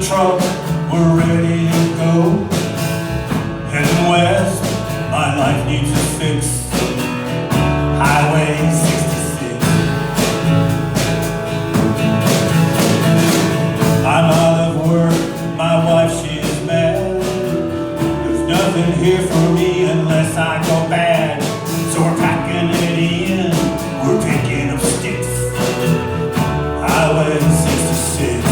truck, we're ready to go. Heading west, my life needs a fix. Highway 66. I'm out of work, my wife, she is mad. There's nothing here for me unless I go bad. So we're packing it in, we're picking up sticks. Highway 66.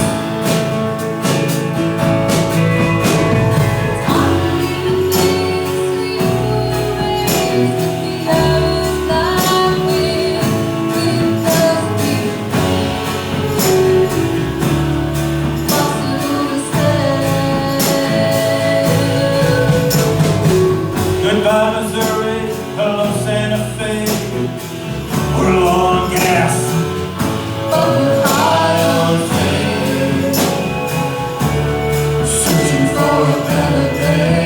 Goodbye, Missouri, hello, Santa Fe. We're low on gas, but we're high on faith. Searching for a better day.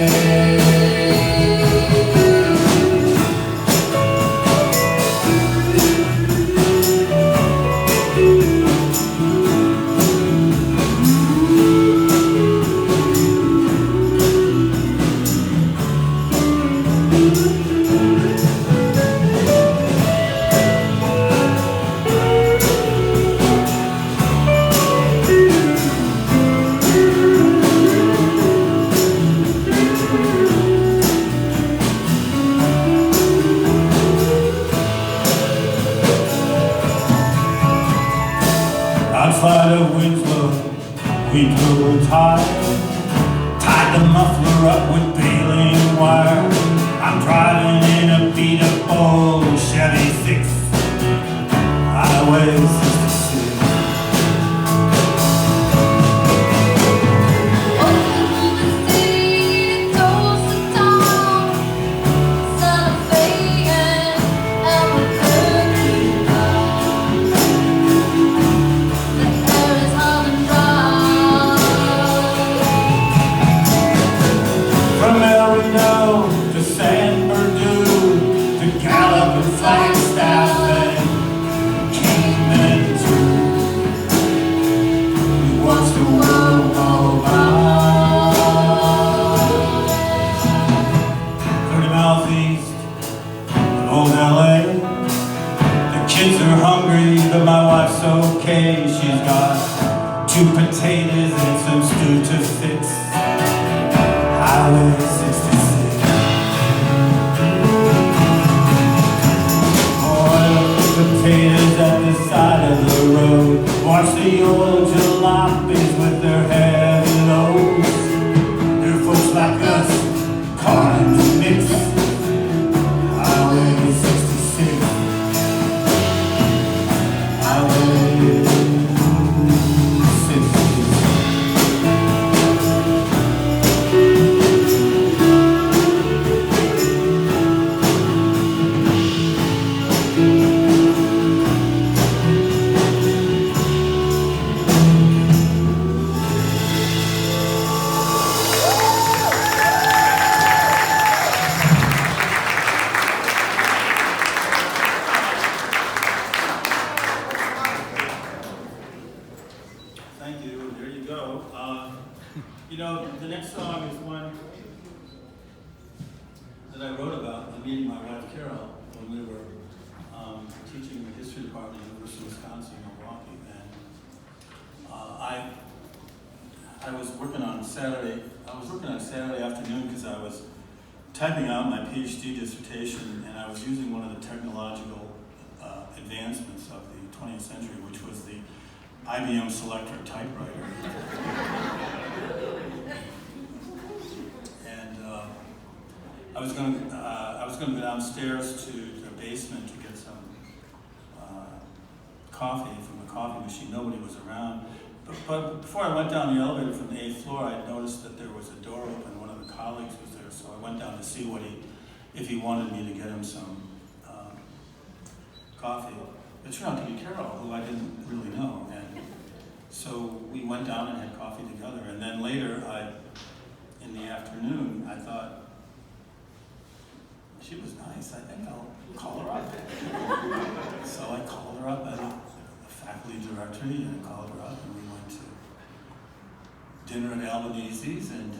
Outside of Winslow, we blew a tire, tied the muffler up with baling wire. I'm driving in a beat-up old Chevy 6, Highway 66. To San Bernardino, to Gallup and Flagstaff and Kingman too. We watch the world go by. 30 miles east of old LA. The kids are hungry, but my wife's okay. She's got 2 potatoes and some stew to fix. Highway 66. Potatoes at the side of the road. Watch the old jalopies with their heavy loads. There are folks like us caught in the mix. Highway 66. Highway 66. Thank you. There you go. You know, the next song is one that I wrote about in meeting my wife Carol when we were teaching the history department at the University of Wisconsin in Milwaukee. And I was working on Saturday. I was working on Saturday afternoon because I was typing out my PhD dissertation, and I was using one of the technological advancements of the 20th century, which was the IBM Selectra typewriter. And I was going to go downstairs to the basement to get some coffee from the coffee machine. Nobody was around. But before I went down the elevator from the 8th floor, I noticed that there was a door open. One of the colleagues was there, so I went down to see if he wanted me to get him some coffee. It turned out to be Carol, who I didn't really know. And so we went down and had coffee together. And then later, in the afternoon, I thought, she was nice. I think I'll call her up. So I called her up at the faculty directory, and I called her up, and we went to dinner at Albanese's, and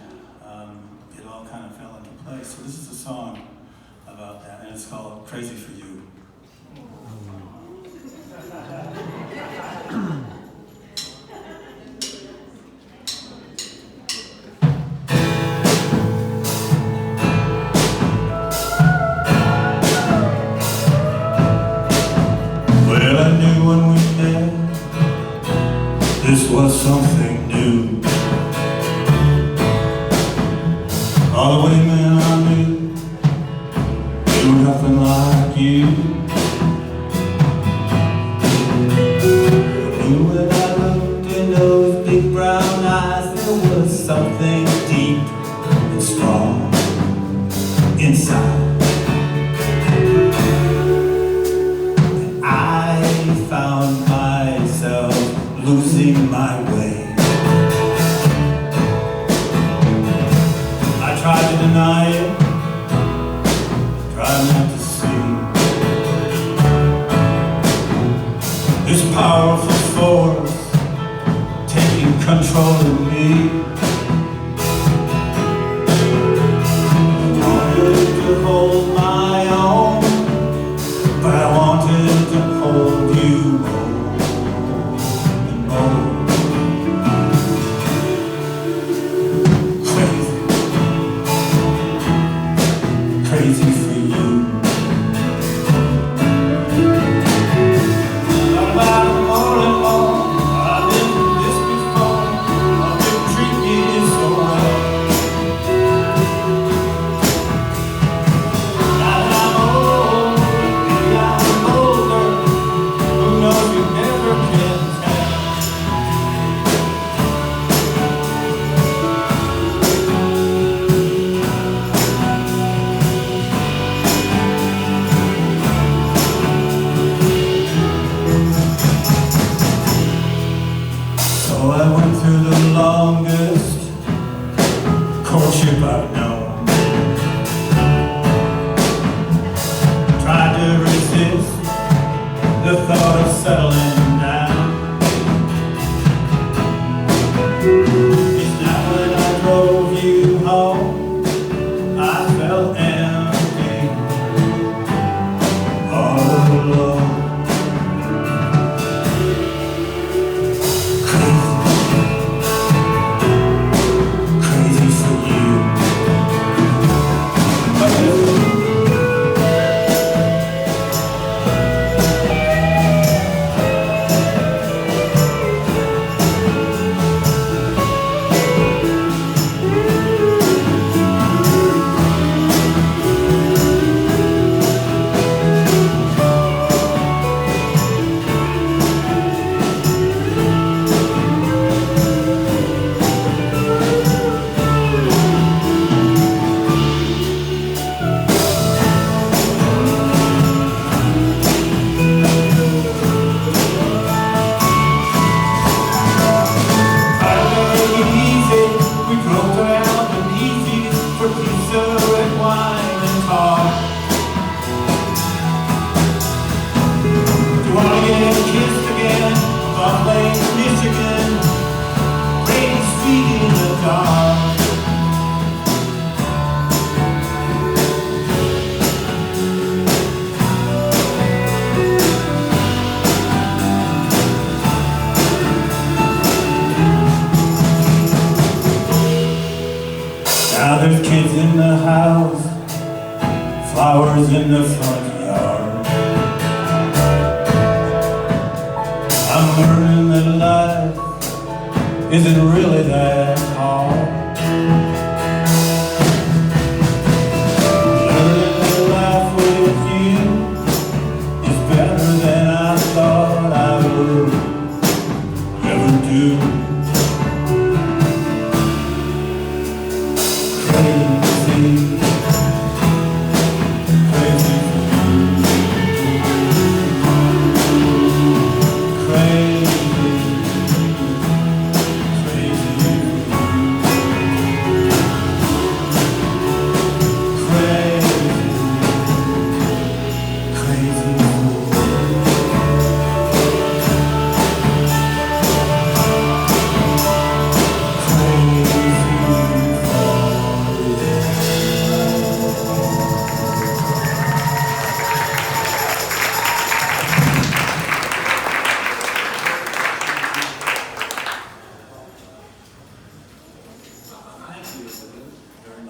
it all kind of fell into place. So this is a song about that, and it's called Crazy for You. Well, I knew when we met, this was something new. All the women I knew, they were nothing like you. I knew when I looked in those big brown eyes, there was something deep and strong inside. And I found myself losing my way. I tried to deny it, tried not to see this powerful force taking control of me. I wanted to hold my own, but I wanted to hold you more and more. Crazy for you. About more and more, I've been through this before. I've been treated so well. Now that I'm old, maybe I'm older. Who knows, you never can tell. So I went through the longest courtship I've known. Tried to resist the thought of settling down. It's now when I drove you home, I felt empty, all alone. Crazy for you. Now there's kids in the house, flowers in the front yard. I'm learning that life isn't really that hard. Learning to laugh with you is better than I thought I would ever do. Crazy, crazy for you. Crazy, crazy for you.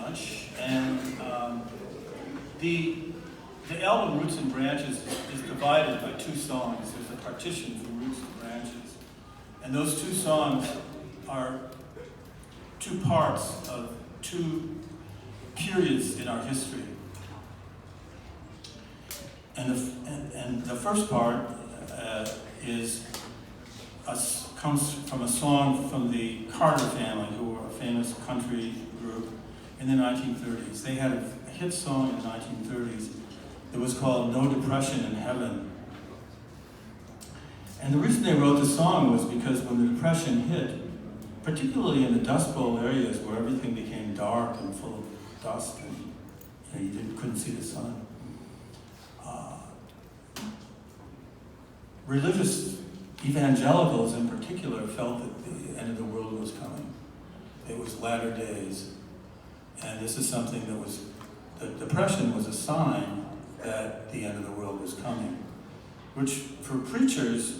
much. And the album Roots and Branches is divided by two songs. There's a partition for Roots and Branches. And those two songs are two parts of two periods in our history. And the first part comes from a song from the Carter family, who were a famous country group in the 1930s. They had a hit song in the 1930s that was called No Depression in Heaven. And the reason they wrote the song was because when the Depression hit, particularly in the Dust Bowl areas where everything became dark and full of dust and you couldn't see the sun, religious evangelicals in particular felt that the end of the world was coming. It was latter days. And this is something that was, the Depression was a sign that the end of the world was coming, which for preachers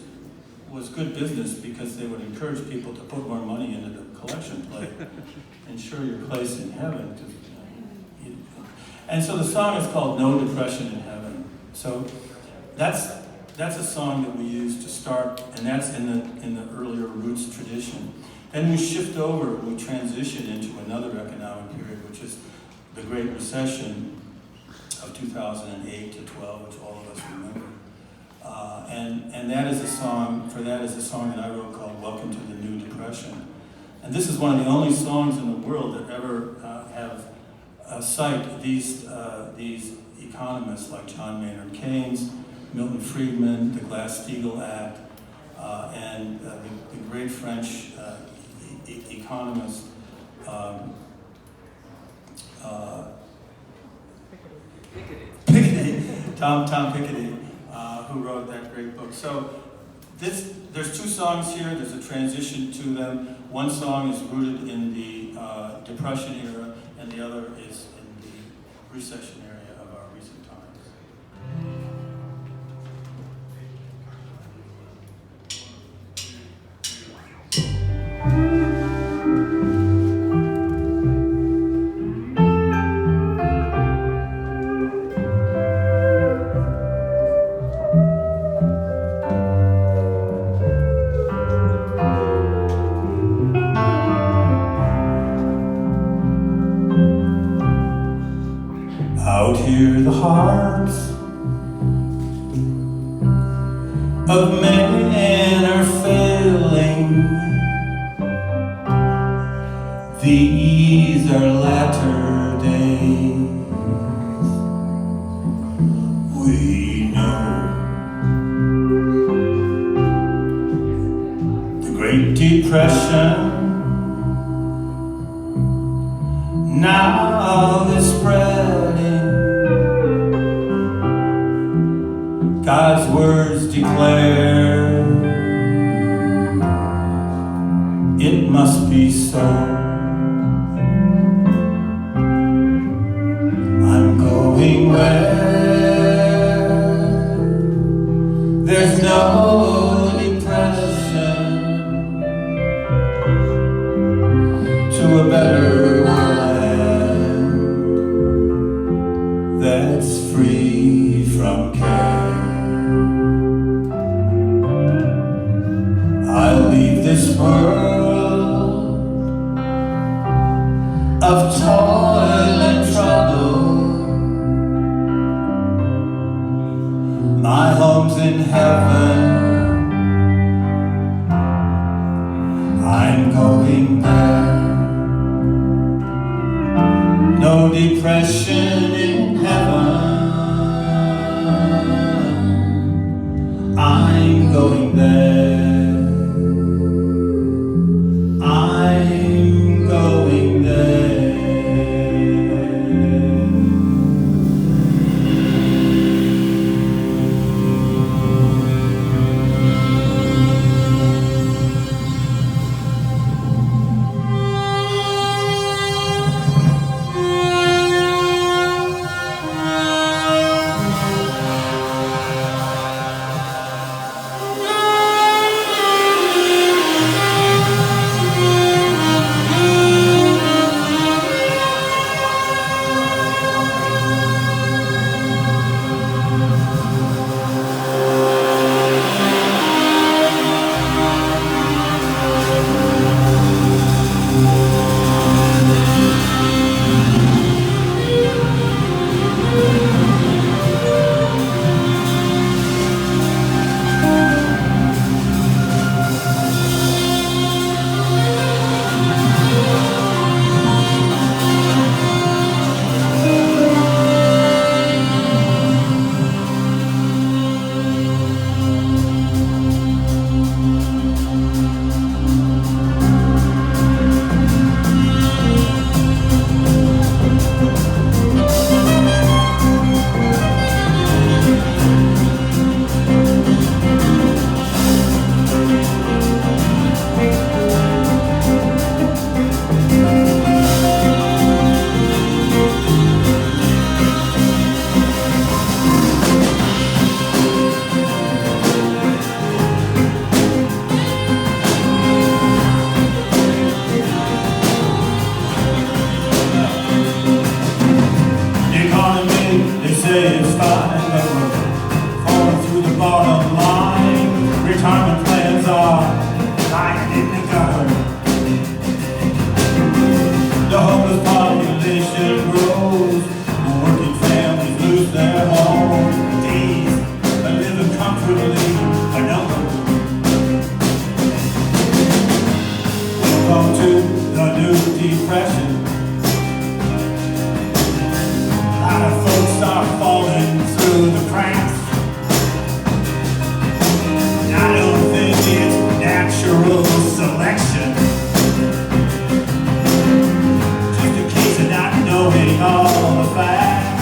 was good business because they would encourage people to put more money into the collection plate, ensure your place in heaven. And so the song is called No Depression in Heaven. So that's a song that we use to start, and that's in the earlier Roots tradition. Then we shift over, we transition into another economic period, which is the Great Recession of 2008 to 12, which all of us remember. And that is a song, that I wrote called Welcome to the New Depression. And this is one of the only songs in the world that ever cite these economists like John Maynard Keynes, Milton Friedman, the Glass-Steagall Act, and the great French economist Piketty, Tom Piketty, who wrote that great book. So there's two songs here. There's a transition to them. One song is rooted in the Depression era, and the other is in the recession area of our recent times. Out here the hearts of men are failing. These are latter days. We know the Great Depression now is spreading. God's words declare it must be so. I'm going where there's no depression, to a better land that's free from care. I'll leave this world of toil and trouble. My home's in heaven. I'm going there. No depression in heaven. I'm going there. I'm going there. say it's fine, but we're falling through the bottom line. Retirement plans are lying in the gutter. The homeless population grows. Working families lose their home. Days of living comfortably are numbered. Welcome to the new depression. A lot of folks are falling through the cracks. And I don't think it's natural selection. Just in case of not knowing all the facts.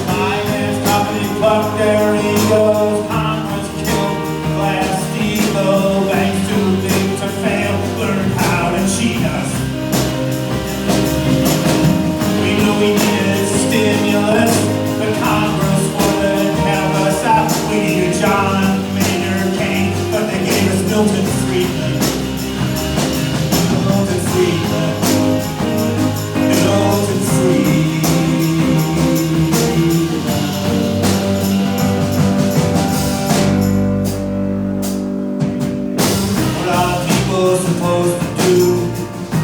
Finance company plucked their egos. Congress killed Glass-Steagall. Banks too big to fail learned how to cheat us. We knew we needed stimulus, but Congress wouldn't help us out. We needed John Maynard Keynes, but they gave us Milton Friedman. Milton Friedman. Milton Friedman. What are people supposed to do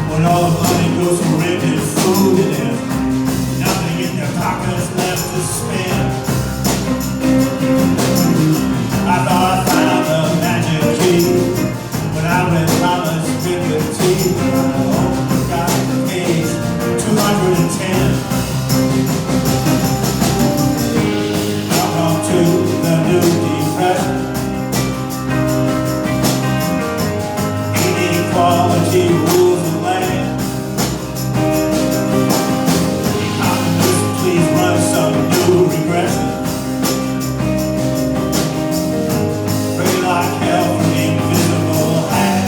when all the money goes for rented food and there's nothing in their pockets left to spend? I thought I found the magic key when I read Thomas Piketty. Oh, got page 210. Welcome to the new depression. Inequality rules the land. Economists, please run some new regression. Pray like hell for the invisible hand.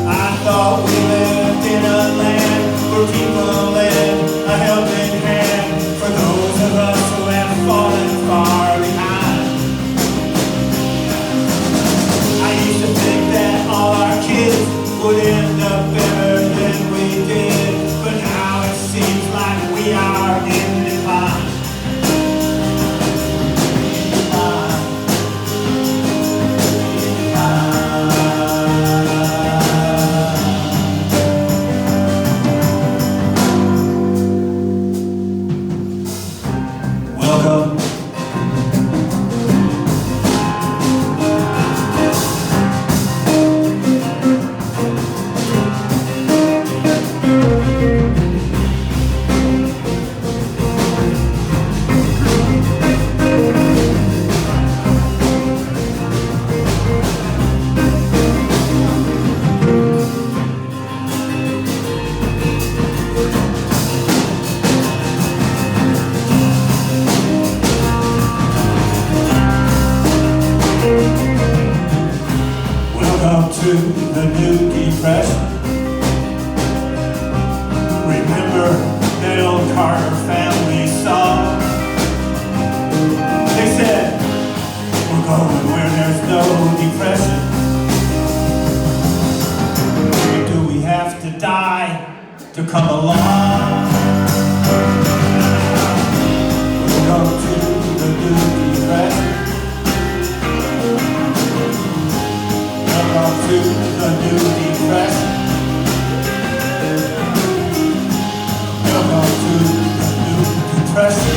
I thought we lived in a land where people lend a helping hand for those of us who have fallen far behind. I used to think that all our kids would end up better than we did, but now it seems like we are in decline. Welcome. Welcome to the new depression. Remember that old Carter family song? They said, we're going where there's no depression. Do we have to die to come along? Welcome to the new depression. Welcome to the new depression. Welcome to the new depression.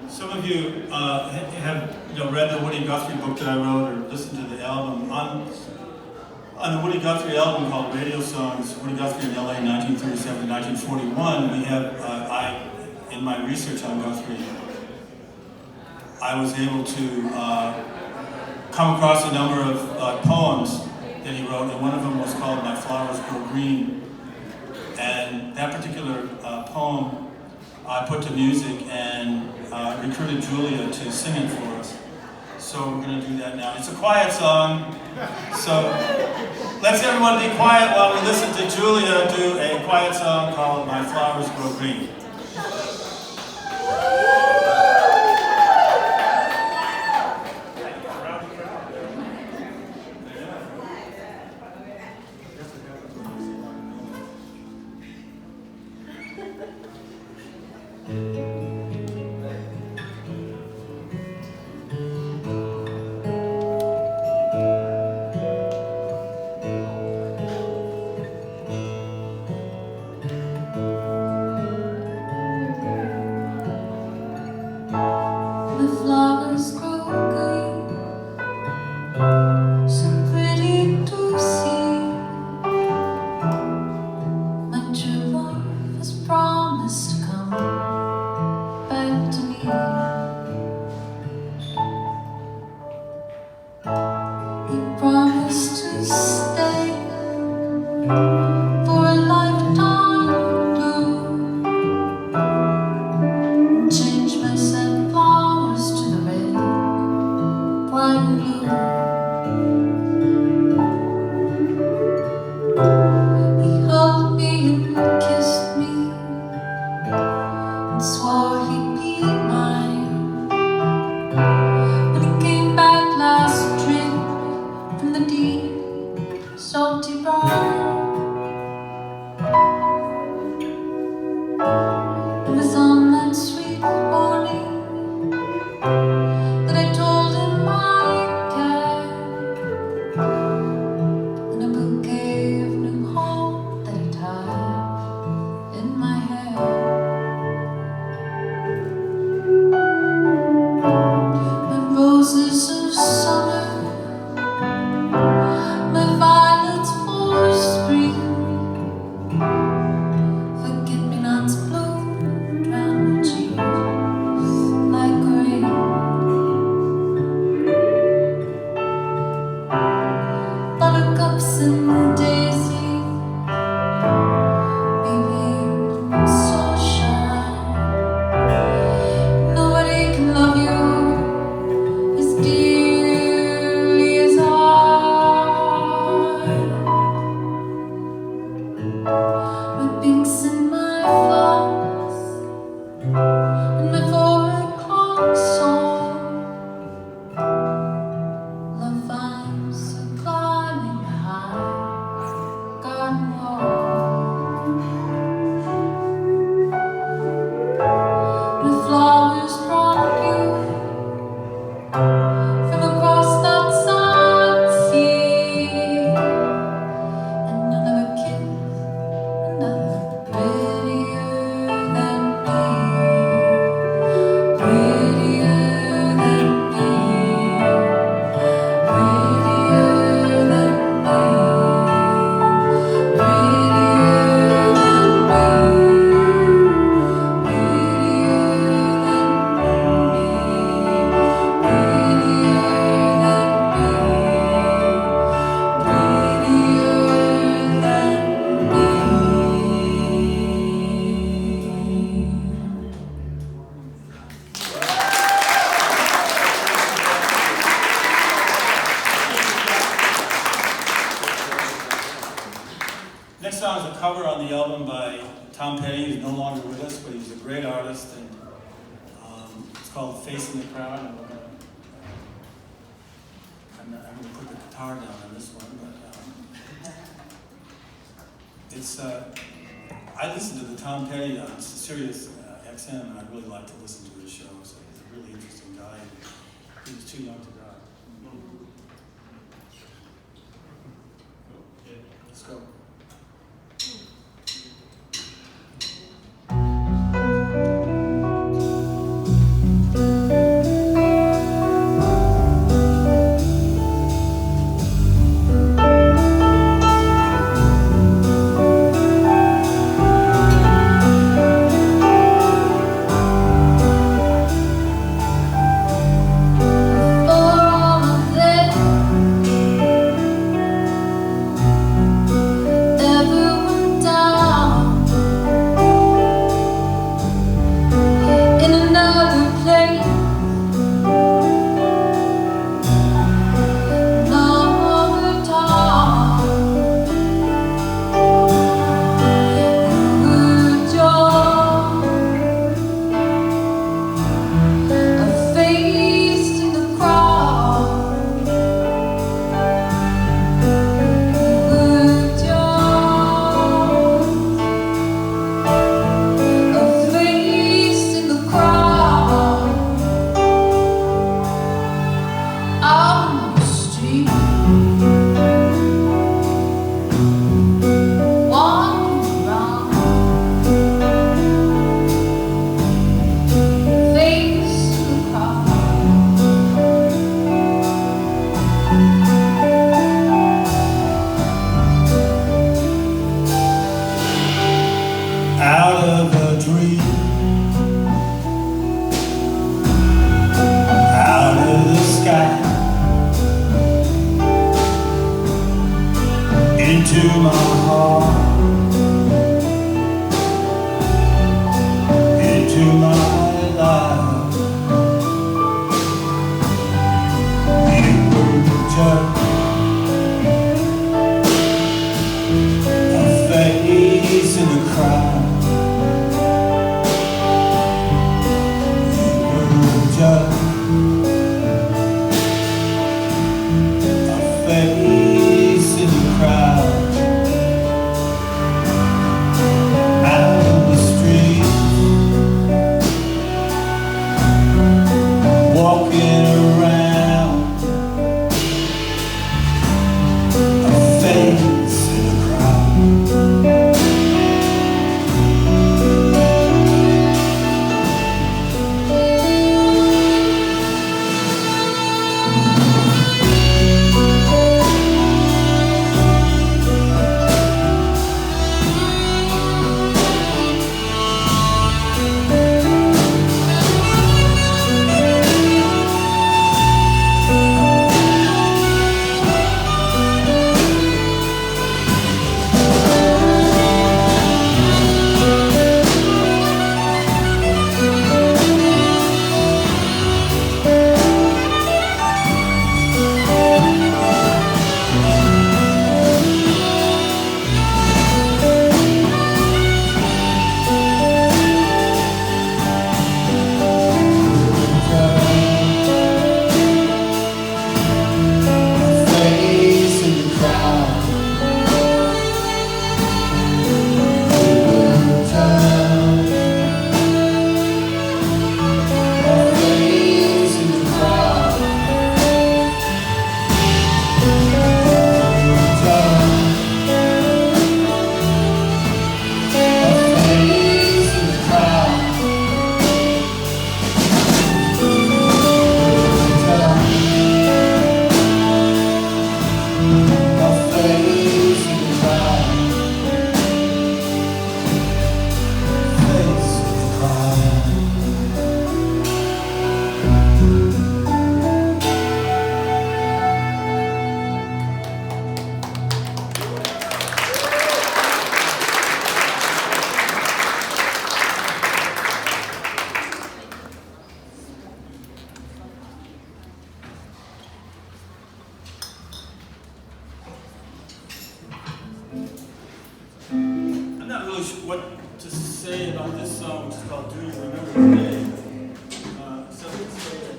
Some of you have read the Woody Guthrie book that I wrote or listened to the album. On the Woody Guthrie album called Radio Songs, Woody Guthrie in LA 1937 to 1941, we have, in my research on Guthrie, I was able to come across a number of poems that he wrote, and one of them was called My Flowers Grow Green. And that particular poem I put to music and recruited Julia to sing it for us. So we're going to do that now. It's a quiet song, so let's everyone be quiet while we listen to Julia do a quiet song called My Flowers Grow Green. I listened to the Tom Petty on Sirius XM, and I really like to listen to his show. So he's a really interesting guy. He was too young to die. Let's go. into my heart, into my life. You were just a face in the crowd. You were just a face in the crowd. Out on the street, walking around, a face in the crowd. I'm not really sure what to say about this song, which is called Do You Remember the Day? Except to say that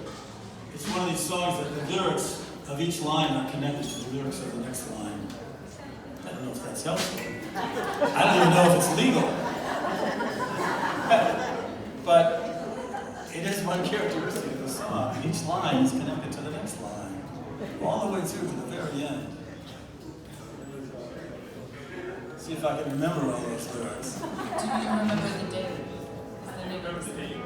it's one of these songs that the lyrics of each line are connected to the lyrics of the next line. I don't know if that's helpful. I don't even know if it's legal. But it is one characteristic of the song. Each line is connected to the next line, all the way through to the very end. See if I can remember all those lyrics. Do you remember the day? Is the name of the day?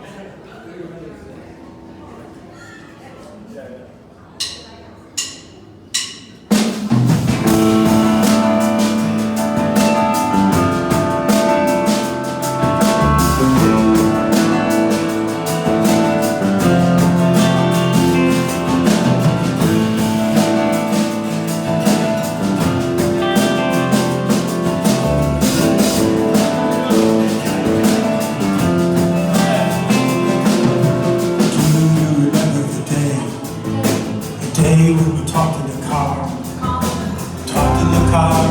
When we talked in the car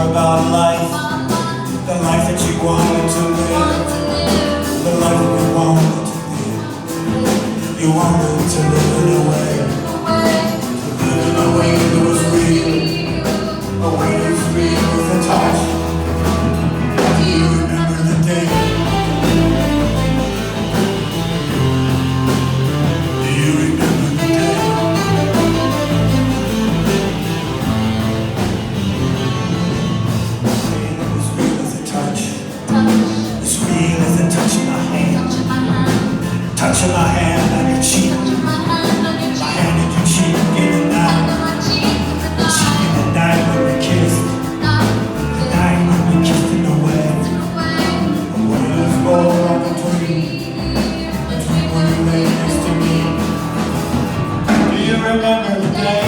about life, the life that you wanted to live, the life that you wanted to live. You wanted to live in a way, to live in a way that was real, a way that's real with a touch. Do you remember the day? Do you remember the day? Touching my hand on your cheek, my hand on your cheek in the night, the cheek in the night when we kissed, the night when we kissed in the wind. The wind was blowing on the tree when you lay next to me. Do you remember the day?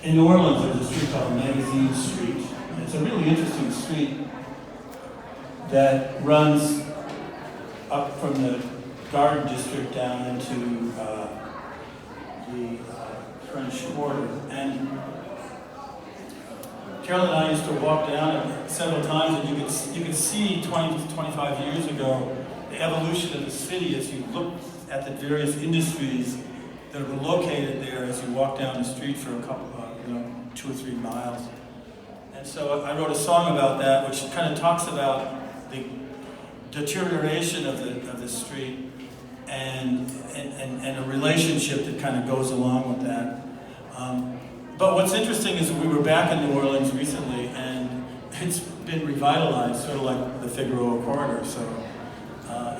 In New Orleans, there's a street called Magazine Street. It's a really interesting street that runs up from the Garden District down into the French Quarter. And Carol and I used to walk down it several times, and you could see 20 to 25 years ago the evolution of the city as you look at the various industries that were located there as you walk down the street for a couple, 2 or 3 miles. And so I wrote a song about that, which kind of talks about the deterioration of the street and a relationship that kind of goes along with that. But what's interesting is we were back in New Orleans recently, and it's been revitalized, sort of like the Figueroa Corridor. So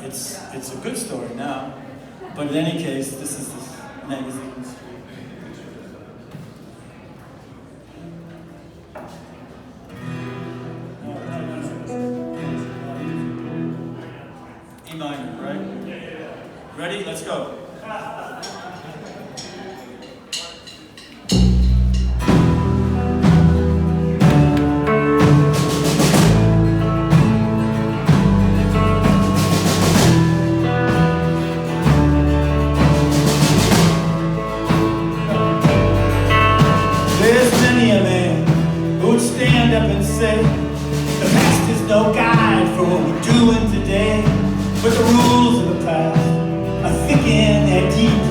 it's a good story now. But in any case, this is this Magazine Street. E minor, right? Ready? Let's go. There's many a man who would stand up and say, the past is no guide for what we're doing today. But the rules of the past are thick and they're deep.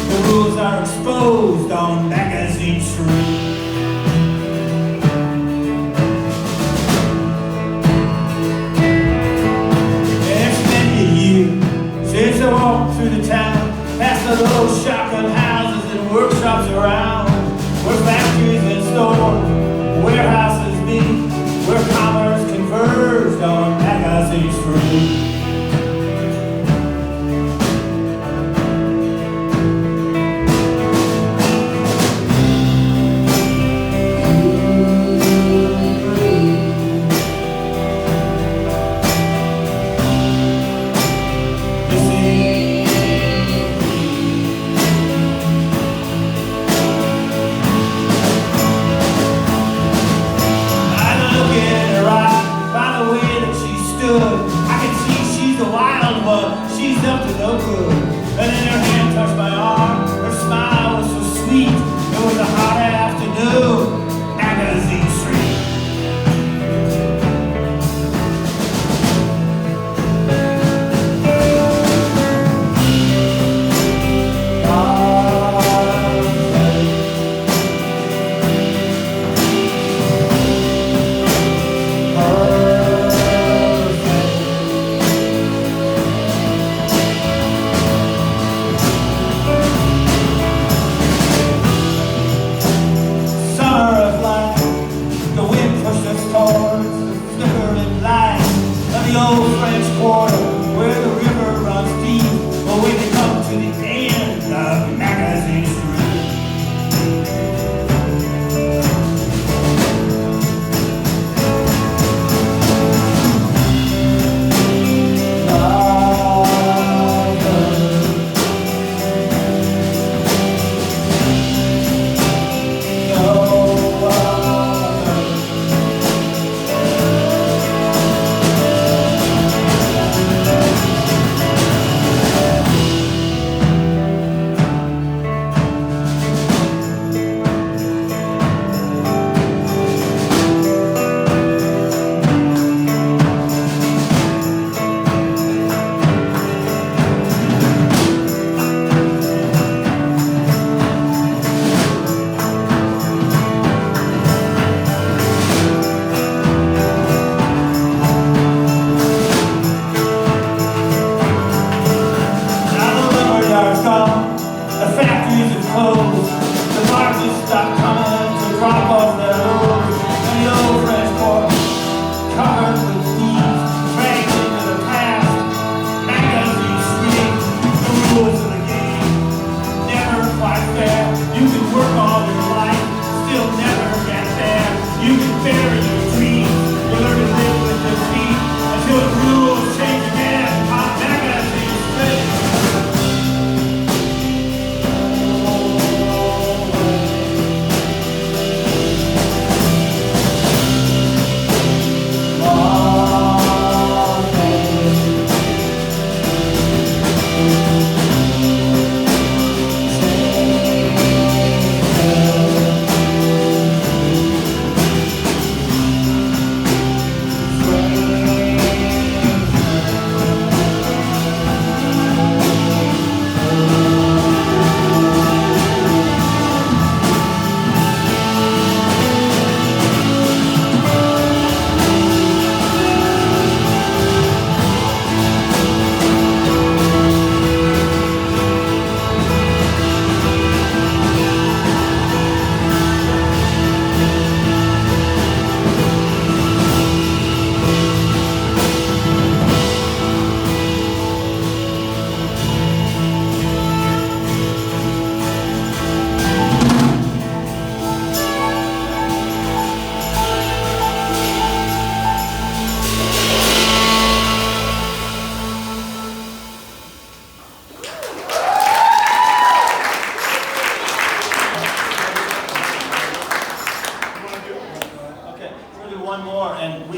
The rules are exposed on Magazine Street. There's many a year since I walked through the town, past the little shotgun houses and workshops around, where factories and stores, warehouses meet, where commerce converged on Magazine Street.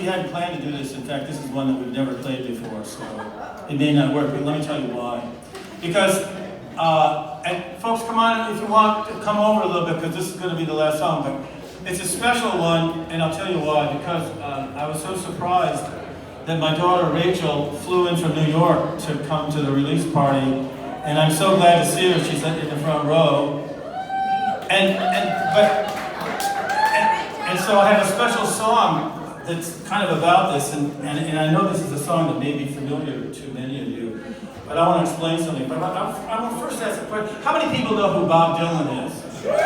hadn't planned to do this. In fact, this is one that we've never played before, so it may not work, but let me tell you why. Because, and folks, come on, if you want, to come over a little bit, because this is going to be the last song, but it's a special one, and I'll tell you why, because I was so surprised that my daughter Rachel flew in from New York to come to the release party, and I'm so glad to see her. She's in the front row. And so I have a special song that's kind of about this, and I know this is a song that may be familiar to many of you, but I want to explain something. But I want to first ask a question. How many people know who Bob Dylan is? Okay,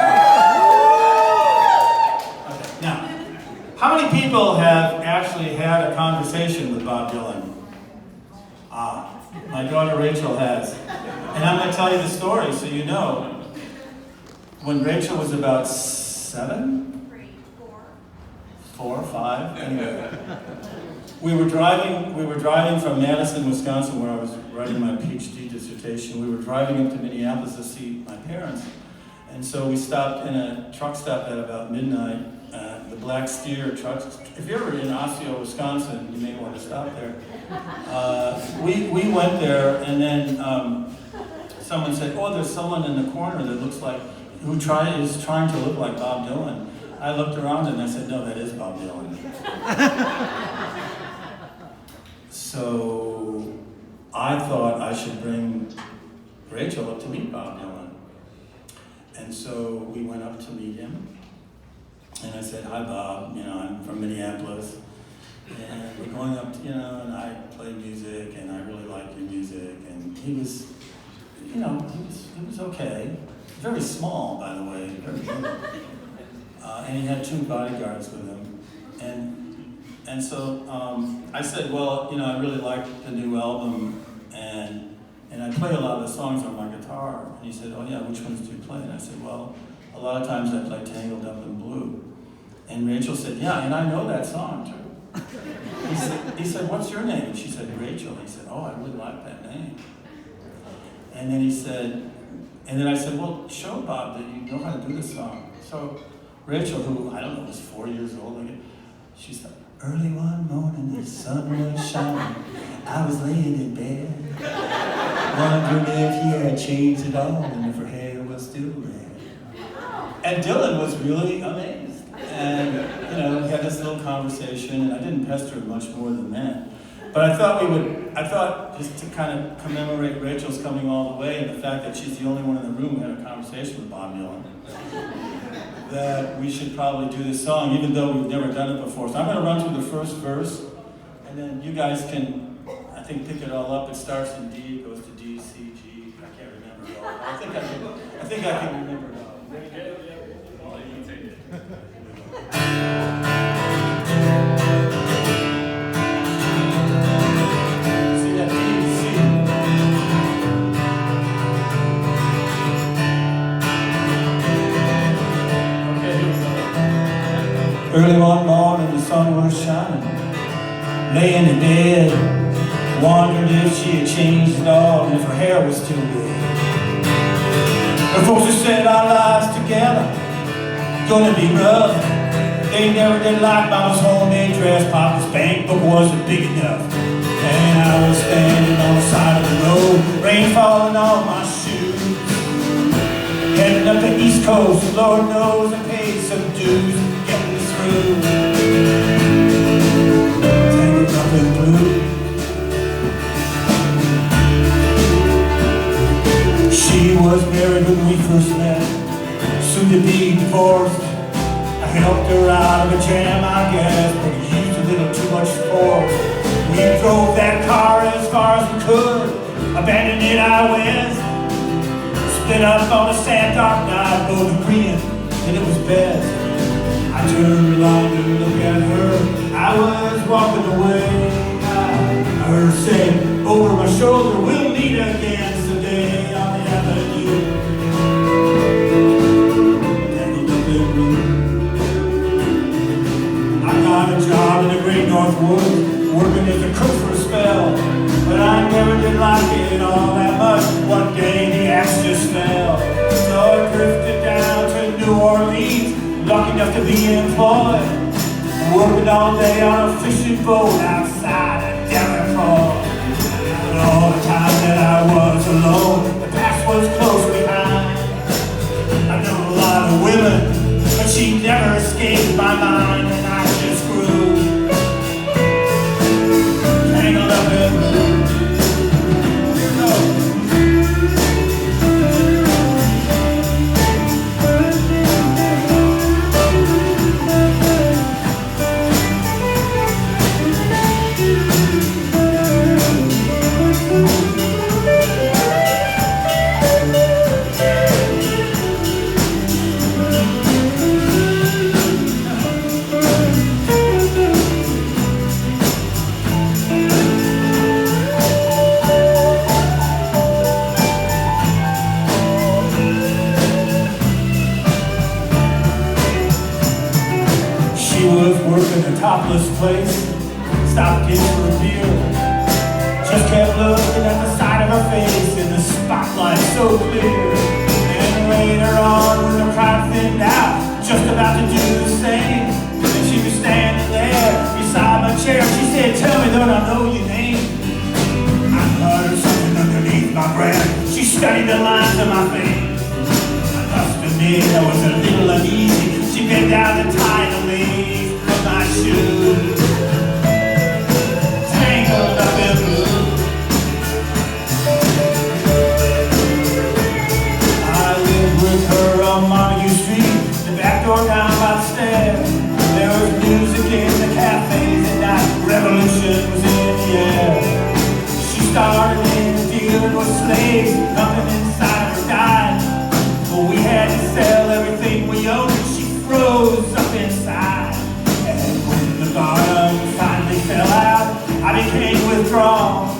now, how many people have actually had a conversation with Bob Dylan? My daughter Rachel has. And I'm going to tell you the story so you know. When Rachel was about 7? 4, 5, anyway. We were driving from Madison, Wisconsin, where I was writing my PhD dissertation. We were driving into Minneapolis to see my parents. And so we stopped in a truck stop at about midnight, the Black Steer truck. If you're ever in Osseo, Wisconsin, you may want to stop there. We went there, and then someone said, oh, there's someone in the corner that looks like, is trying to look like Bob Dylan. I looked around and I said, no, that is Bob Dylan. So I thought I should bring Rachel up to meet Bob Dylan. And so we went up to meet him. And I said, hi, Bob, I'm from Minneapolis. And we're going up, and I play music, and I really like your music. And he was, he was okay. Very small, by the way, very little. And he had 2 bodyguards with him. And so I said, well, I really like the new album, and I play a lot of the songs on my guitar. And he said, oh yeah, which ones do you play? And I said, well, a lot of times I play Tangled Up in Blue. And Rachel said, yeah, and I know that song too. He said, what's your name? And she said, Rachel. He said, oh, I really like that name. And then I said, well, show Bob that you know how to do this song. So Rachel, who, I don't know, was 4 years old again, she said, early one morning the sun was shining, I was laying in bed, wondering if he had changed at all and if her hair was still red. And Dylan was really amazed. And, we had this little conversation, and I didn't pester her much more than that. But I thought just to kind of commemorate Rachel's coming all the way and the fact that she's the only one in the room who had a conversation with Bob Dylan, that we should probably do this song, even though we've never done it before. So I'm going to run through the first verse, and then you guys can, I think, pick it all up. It starts in D, it goes to D, C, G. I can't remember it all. I think I can remember it all. Ready? Oh, you can take it. Early one morning the sun was shining, laying in bed, wondered if she had changed at all and if her hair was still red. Her folks had said our lives together gonna be rough. They never did like Mama's homemade dress, Papa's bank book wasn't big enough. And I was standing on the side of the road, rain falling on my shoes, heading up the East Coast, Lord knows I paid some dues. Tangled up in blue. She was married when we first met, soon to be divorced. I helped her out of a jam, I guess, but he used a little too much force. We drove that car as far as we could, abandoned it out west, split up on a sad dark night, both agreeing that it was best. I turned around to look at her, I was walking away. I heard her say over my shoulder, we'll meet again someday on the avenue. Tangled up in blue. I got a job in the great North Woods, working as a cook for a spell, but I never did like it all that much. One day the axe just fell, so I drifted down to New Orleans, lucky enough to be employed Working all day on a fishing boat outside of Daryl. And all the time that I was alone, the past was close behind. I know a lot of women, but she never escaped my mind, and I just grew tangled up in blue. Here goes. She was working a topless place, stopped in for a beer, just kept looking at the side of her face in the spotlight so clear. And later on, when the crowd thinned out, just about to do the same, and she was standing there beside my chair. She said, "Tell me, don't I know your name?" I muttered something underneath my breath. She studied the lines of my face. I must admit I was a little uneasy. She bent down to tie the lace of my shoe, tangled up in blue. I lived with her on Montague Street, the back door down by the stairs. There was music in the cafes at night, revolution was in the air. She started in dealing with slaves, nothing inside her died. But we had to sell everything we owned. She froze up inside. And when the bottom finally fell out, I became withdrawn.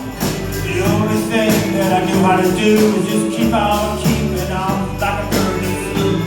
The only thing that I knew how to do was just keep on keeping on like a bird that flew.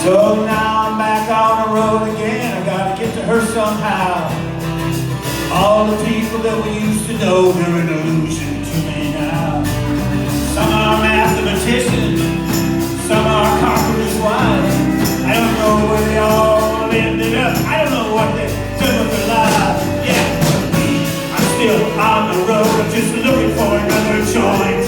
So now I'm back on the road again. I gotta get to her somehow. All the people that we used to know, they're an illusion to me now. Some are mathematicians, some are conquerors' wives. I don't know where they all ended up. I don't know what they did with their lives. Yeah, but me, I'm still on the road. I'm just looking for another joint.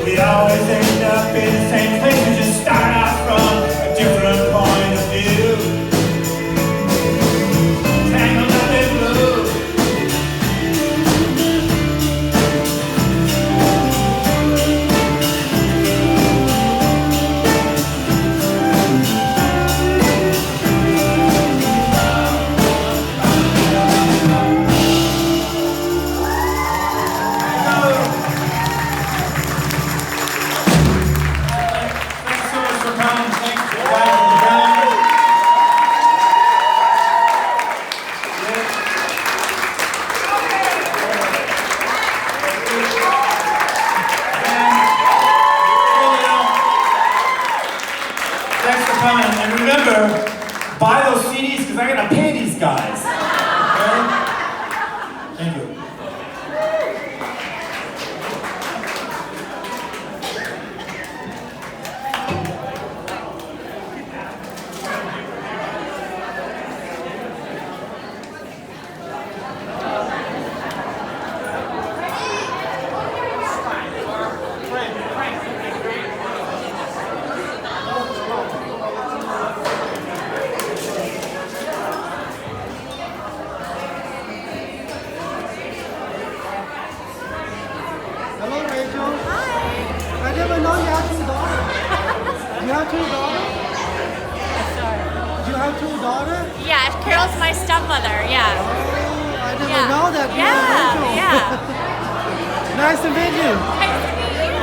We always end up in the same place. We just start out from a different point of view. Tangled up in blue. Thanks so much for coming. Thanks for inviting me down. Thanks for coming. And remember, buy those CDs because I gotta pay these guys. Okay? Thank you. Hello, Rachel. Hi. I didn't know you had two daughters. You have two daughters? You have two daughters? Yeah, Carol's my stepmother, yeah. Oh, I didn't Yeah. know that. You are Rachel. Yeah. Nice to meet you. Nice to meet you.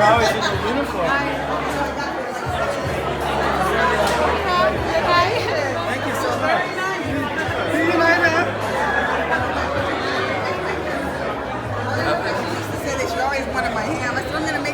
You're always in the uniform. Thank you so much. See you later. She used to say that she always wanted my hair. I said, I'm going to make